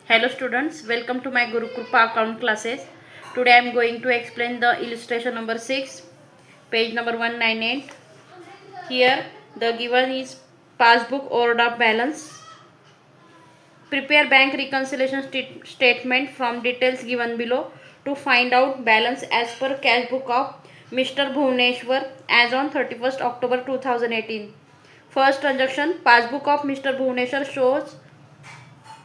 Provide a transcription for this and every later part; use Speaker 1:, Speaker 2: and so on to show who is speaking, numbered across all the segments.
Speaker 1: Hello students, welcome to my Guru Krupa account classes. Today I am going to explain the illustration number 6, page number 198. Here the given is passbook overdraft balance. Prepare bank reconciliation statement from details given below to find out balance as per cash book of Mr. Bhuvneshwar as on 31st October 2018. First transaction, passbook of Mr. Bhuvneshwar shows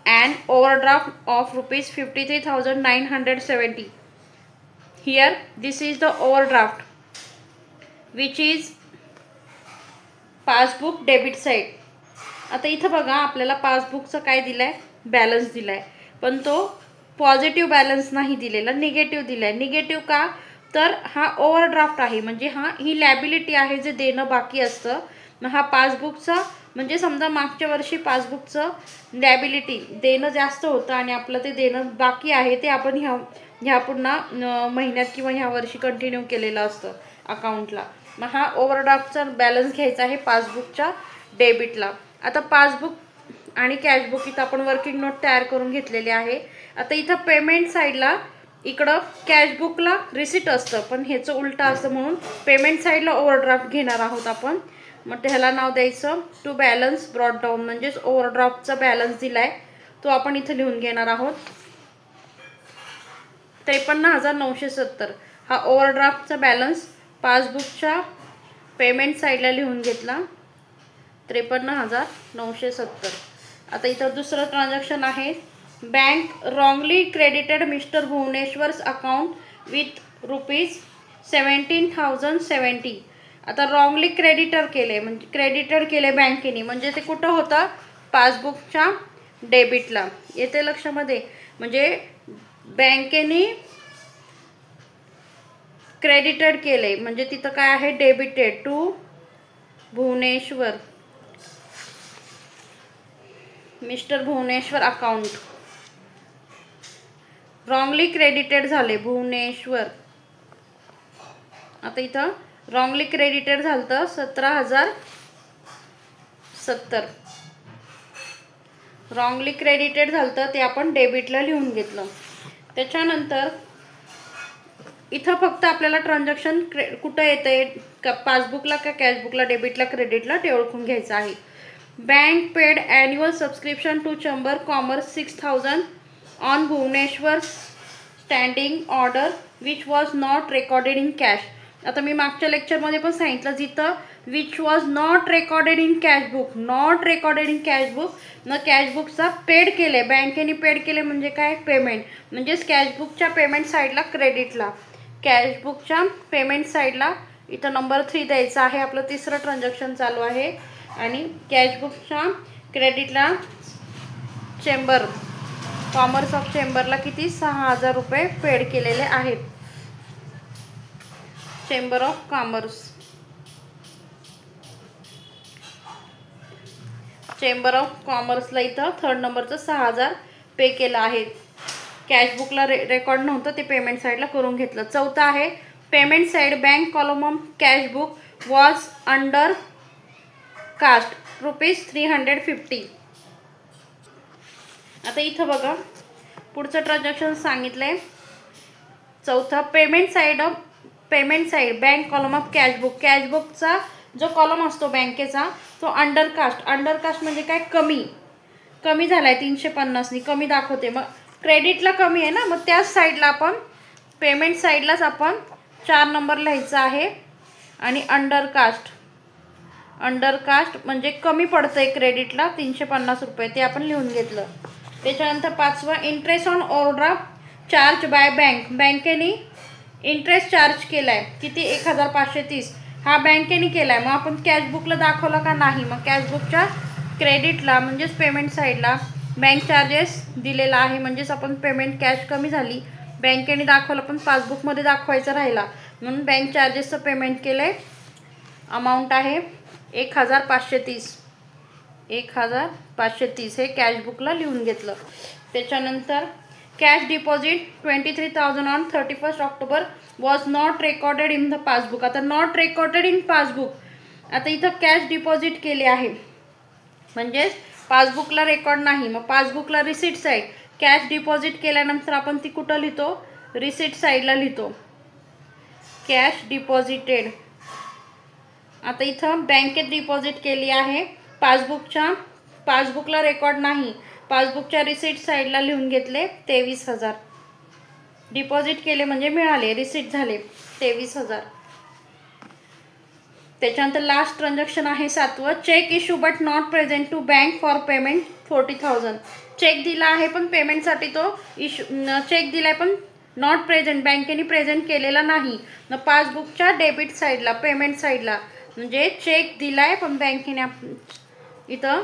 Speaker 1: an overdraft of rupees 53,970. Here this is the overdraft which is passbook debit side. आता इथं बघा आपल्याला पासबुकचं काय दिलाय, balance दिलाय, पण तो positive balance नाही दिलेला, निगेटिव्ह दिलाय. निगेटिव्ह का, तर हा ओव्हरड्राफ्ट आहे, म्हणजे ही लॅबिलिटी आहे जे देणं बाकी असतं. मग हा पासबुकचा म्हणजे समजा मागच्या वर्षी पासबुकचं लॅबिलिटी देणं जास्त होतं आणि आपलं ते देणं बाकी आहे ते आपण ह्या पुन्हा महिन्यात किंवा ह्या वर्षी कंटिन्यू केलेलं असतं अकाउंटला. मग हा ओव्हरड्राफ्टचा बॅलन्स घ्यायचा आहे पासबुकच्या डेबिटला. आता पासबुक आणि कॅशबुक इथं आपण वर्किंग नोट तयार करून घेतलेली आहे. आता इथं पेमेंट साईडला इकडं कॅशबुकला रिसिट असतं, पण ह्याचं उलटं असतं, म्हणून पेमेंट साईडला ओव्हरड्राफ्ट घेणार आहोत आपण. मग त्याला नाव द्यायचं टू बॅलन्स ब्रॉट डाऊन, म्हणजेच ओव्हरड्राफ्टचा बॅलन्स दिलाय तो आपण इथं लिहून घेणार आहोत. 53,970 हा ओव्हरड्राफ्टचा बॅलन्स पासबुकच्या पेमेंट साईडला लिहून घेतला, 53,970. आता इथं दुसरं ट्रान्झॅक्शन आहे, bank wrongly credited mister Bhuvaneshwar's account with rupees 17,070. आता रॉंगली क्रेडिटर केले, म्हणजे क्रेडिटेड केले बँकेने, म्हणजे ते कुठं होतं, पासबुकच्या डेबिटला. येते लक्षामध्ये, म्हणजे बँकेने क्रेडिटेड केले म्हणजे तिथं काय आहे, debited to Bhuvneshwar mister Bhuvneshwar account. Wrongly credited झाले भुवनेश्वर. आता इथं रॉंगली क्रेडिटेड झालं 17,070. रॉंगली क्रेडिटेड झालं ते आपण डेबिटला लिहून घेतलं. त्याच्यानंतर इथं फक्त आपल्याला ट्रान्झॅक्शन कुठं येतंय, पासबुकला का कॅशबुकला, डेबिटला क्रेडिटला, ते ओळखून घ्यायचं आहे. Bank paid annual subscription to chamber commerce 6,000 on Bhubaneswar standing order which was not recorded in cash. आता मी मागच्या लेक्चरमध्ये पण सांगितलं, जिथं which was not recorded in cashbook, not recorded in cashbook, न कॅशबुकचा पेड केले, बँकेने पेड केले म्हणजे काय, पेमेंट, म्हणजेच कॅशबुकच्या पेमेंट साईडला क्रेडिटला, कॅशबुकच्या पेमेंट साईडला इथं नंबर 3 द्यायचा आहे. आपलं तिसरं ट्रान्झॅक्शन चालू आहे आणि कॅशबुकच्या क्रेडिटला चेंबर कॉमर्स ऑफ चेंबरला किती, 6,000 रुपये पेड केलेले आहेत. Chamber of commerce, chamber of कॉमर्सला इथं थर्ड नंबरचं 6,000 पे केलं आहे. कॅशबुकला रेकॉर्ड नव्हतं, ते पेमेंट साईडला करून घेतलं. चौथा आहे, payment side bank column cashbook was undercast rupees 350. आता इथं बघा पुढचं ट्रान्झॅक्शन सांगितलंय. चौथा, payment side bank column of cashbook, कॅशबुकचा जो कॉलम असतो बँकेचा तो अंडर कास्ट म्हणजे काय, कमी झालाय, 350 कमी दाखवते. मग क्रेडिटला कमी आहे ना, मग त्याच साईडला आपण पेमेंट साईडलाच आपण 4 नंबर लिहायचा आहे. आणि अंडर कास्ट म्हणजे कमी पडतंय क्रेडिटला 350 रुपये, ते आपण लिहून घेतलं. त्याच्यानंतर पाचवा, interest on overdraft charge by bank, बँकेने इंटरेस्ट चार्ज केलाय किती, 1,530, हा बँकेने केलाय. मग आपण कॅशबुकला दाखवला का नाही, मग कॅशबुकच्या क्रेडिटला म्हणजेच पेमेंट साईडला बँक चार्जेस दिलेला आहे, म्हणजेच आपण पेमेंट कॅश कमी झाली, बँकेने दाखवलं पण पासबुकमध्ये दाखवायचं राहिला, म्हणून बँक चार्जेसचं पेमेंट केलंय. अमाऊंट आहे 1,530 हे कॅशबुकला लिहून घेतलं. त्याच्यानंतर cash deposit 23,000 on 31st October was not recorded in the passbook. आता नॉट रेकॉर्डेड इन पासबुक, आता इथं कॅश डिपॉझिट केले आहे म्हणजेच पासबुकला रेकॉर्ड नाही, मग पासबुकला रिसिट्स आहे, कॅश डिपॉझिट केल्यानंतर आपण ती कुठं लिहितो, रिसिट साईडला लिहितो, कॅश डिपॉझिटेड. आता इथं बँकेत डिपॉझिट केली आहे, पासबुकला रेकॉर्ड नाही, पासबुकच्या रिसिट साईडला लिहून घेतले 23,000. डिपॉझिट केले म्हणजे मिळाले, रिसिट झाले 23,000. त्याच्यानंतर लास्ट ट्रान्झॅक्शन आहे 7वं, cheque issue but not present to bank for payment 40,000. Cheque दिला आहे पण पेमेंटसाठी तो चेक दिलाय पण नॉट प्रेझेंट, बँकेने प्रेझेंट केलेला नाही. मग पासबुकच्या डेबिट साईडला, पेमेंट साईडला, म्हणजे चेक दिलाय पण बँकेने इथं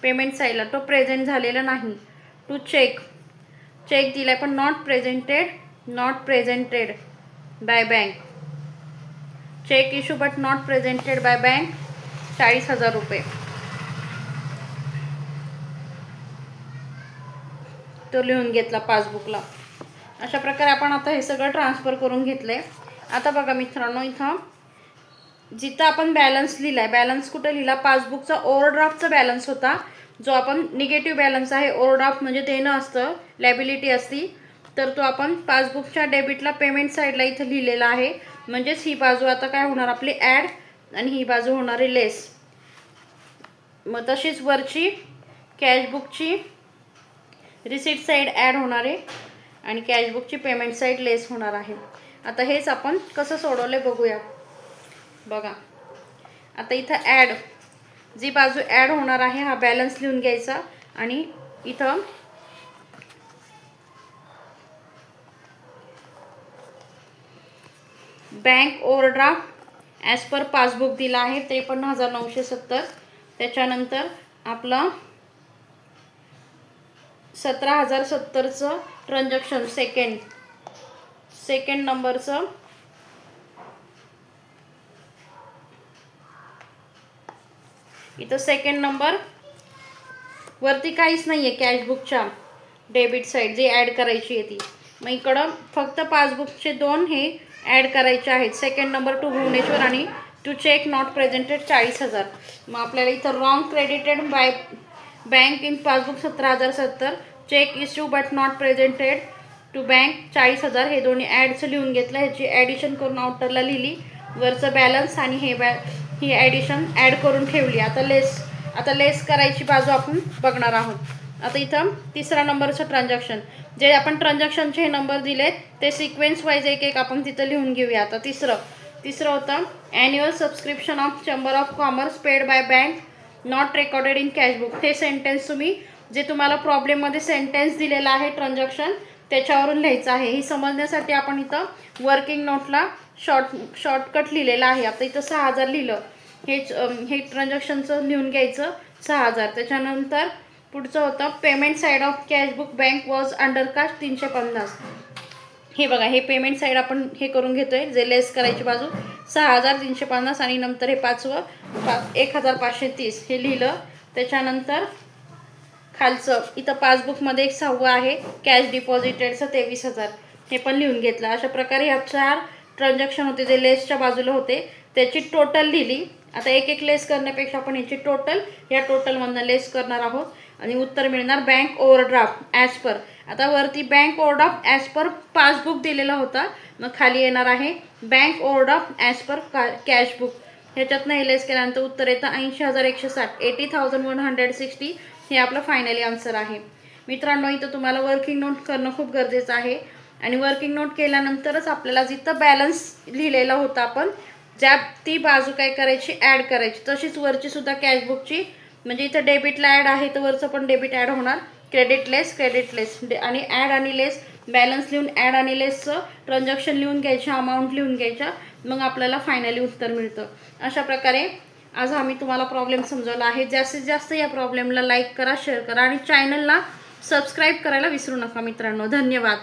Speaker 1: पेमेंट साईडला तो प्रेझेंट झालेला नाही. टू चेक दिलाय पण not presented by bank. Cheque issue but not presented by bank 40,000 रुपये. तो लिहून घेतला पासबुकला. अशा प्रकारे आपण आता हे सगळं ट्रान्सफर करून घेतलंय. आता बघा मित्रांनो, इथं जिथं आपण बॅलन्स लिहिलाय, बॅलन्स कुठं लिहिला, पासबुकचा ओव्हरड्राफ्टचा बॅलन्स होता, जो आपण निगेटिव्ह बॅलन्स आहे. ओव्हरड्राफ्ट म्हणजे देणं असतं, लॅबिलिटी असती, तर तो आपण पासबुकच्या डेबिटला पेमेंट साईडला इथं लिहिलेला आहे. म्हणजेच ही बाजू आता काय होणार आपली ॲड आणि ही बाजू होणार आहे लेस. मग तशीच वरची कॅशबुकची रिसिट साईड ॲड होणार आहे आणि कॅशबुकची पेमेंट साईड लेस होणार आहे. आता हेच आपण कसं सोडवलं बघूया. बघा आता इथं ॲड, जी बाजू ॲड होणार आहे हा बॅलन्स लिहून घ्यायचा आणि इथं bank overdraft as per passbook दिला आहे 53,970. त्याच्यानंतर आपलं 17,070चं ट्रान्झॅक्शन सेकंड नंबरचं इथं सेकंड नंबर वरती काहीच नाही आहे कॅशबुकच्या डेबिट साईड जी ॲड करायची आहे ती. मग इकडं फक्त पासबुकचे 2 हे ॲड करायचे आहेत. सेकंड नंबर टू भुवनेश्वर आणि टू चेक नॉट प्रेझेंटेड 40,000. मग आपल्याला इथं wrong credited by bank in passbook 17,070, cheque issue but not presented to bank 40,000 हे दोन्ही ॲडचं लिहून घेतलं. ह्याची ॲडिशन करून आउटरला लिहिली, वरचं बॅलन्स आणि ही ॲडिशन ॲड करून ठेवली. आता लेस करायची बाजू आपण बघणार आहोत. आता इथं तिसरा नंबरचं ट्रान्झॅक्शन, जे आपण ट्रान्झॅक्शनचे हे नंबर दिलेत ते सिक्वेन्स वाईज एक आपण तिथं लिहून घेऊया. आता तिसरं होतं annual subscription of chamber of commerce paid by bank not recorded in cashbook. हे सेंटेन्स तुम्ही जे तुम्हाला प्रॉब्लेममध्ये सेंटेन्स दिलेला आहे ट्रान्झॅक्शन त्याच्यावरून लिहायचं आहे. ही समजण्यासाठी आपण इथं वर्किंग नोटला शॉर्टकट लिहिलेला आहे. आता इथं 6,000 लिहिलं, हे ट्रान्झॅक्शनचं लिहून घ्यायचं 6,000. त्याच्यानंतर पुढचं होतं payment side of cashbook bank was undercast 350. हे बघा हे पेमेंट साईड आपण हे करून घेतोय, जे लेस करायची बाजू 6,350 आणि नंतर हे 5वं 1,530 हे लिहिलं. त्याच्यानंतर खालचं इथं पासबुकमध्ये एक 6वं आहे कॅश डिपॉझिटेडचं 23,000 हे पण लिहून घेतलं. अशा प्रकारे ह्या 4 ट्रान्झॅक्शन होते जे लेसच्या बाजूला होते, त्याची टोटल लिहिली. आता एक लेस करण्यापेक्षा आपण याची या टोटलमधनं लेस करणार आहोत आणि उत्तर मिळणार बँक ओव्हरड्राफ्ट ॲज पर. आता वरती bank overdraft as per passbook दिलेला होता, मग खाली येणार आहे bank overdraft as per cashbook. ह्याच्यातनं हे लेस केल्यानंतर उत्तर येतं 80,160, 80,160 हे आपलं फायनली आन्सर आहे. मित्रांनो इथं तुम्हाला वर्किंग नोट करणं खूप गरजेचं आहे आणि वर्किंग नोट केल्यानंतरच आपल्याला जिथं बॅलन्स लिहिलेला होता आपण ती बाजू काय करायची ॲड करायची. तशीच वरची सुद्धा कॅशबुकची, म्हणजे इथं डेबिटला ॲड आहे तर वरचं पण डेबिट ॲड होणार, क्रेडिट लेस आणि ॲड आणि लेस बॅलन्स लिहून ॲड आणि लेसचं ट्रान्झॅक्शन लिहून घ्यायचं, अमाऊंट लिहून घ्यायच्या, मग आपल्याला फायनली उत्तर मिळतं. अशा प्रकारे आज आम्ही तुम्हाला प्रॉब्लेम समजावला आहे. जास्तीत जास्त या प्रॉब्लेमला लाईक करा, शेअर करा आणि चॅनलला सबस्क्राईब करायला विसरू नका मित्रांनो. धन्यवाद.